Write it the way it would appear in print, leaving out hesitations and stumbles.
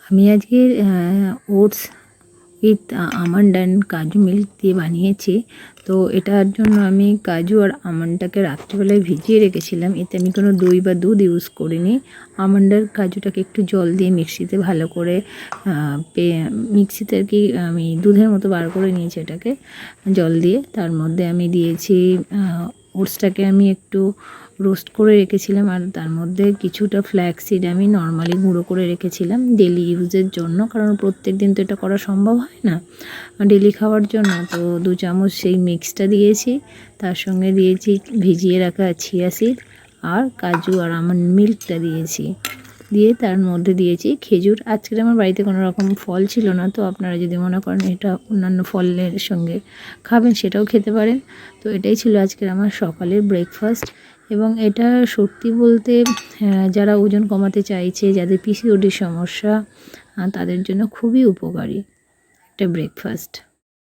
আমি আজকে oats with almond and কাজু মিল্ক দিয়ে বানিয়েছি। তো এটার জন্য আমি কাজু আর আমন্ডটাকে রাত্রিবেলায় ভিজিয়ে রেখেছিলাম। এতে আমি কোনো দই বা দুধ ইউজ করিনি। আমন্ড আর কাজুটাকে একটু জল দিয়ে মিক্সিতে ভালো করে মিক্সিতে আর কি আমি দুধের মতো বার করে নিয়েছি এটাকে জল দিয়ে। তার মধ্যে আমি দিয়েছি ওটসটাকে আমি একটু রোস্ট করে রেখেছিলাম, আর তার মধ্যে কিছুটা ফ্ল্যাক্সিড আমি নর্মালি গুঁড়ো করে রেখেছিলাম ডেলি ইউজের জন্য, কারণ প্রত্যেক দিন তো এটা করা সম্ভব হয় না ডেলি খাওয়ার জন্য। তো 2 চামচ সেই মিক্সটা দিয়েছি, তার সঙ্গে দিয়েছি ভিজিয়ে রাখা চিয়া সিড আর কাজু আর আমন্ড মিল্কটা দিয়েছি, দিয়ে তার মধ্যে দিয়েছি খেজুর। আজকে আমার বাড়িতে কোনো রকম ফল ছিল না, তো আপনারা যদি মনে করেন এটা অন্যান্য ফলের সঙ্গে খাবেন সেটাও খেতে পারেন। তো এটাই ছিল আজকের আমার সকালের ব্রেকফাস্ট, এবং এটা সত্যি বলতে যারা ওজন কমাতে চাইছে, যাদের পিসিওডির সমস্যা তাদের জন্য খুবই উপকারী একটা ব্রেকফাস্ট।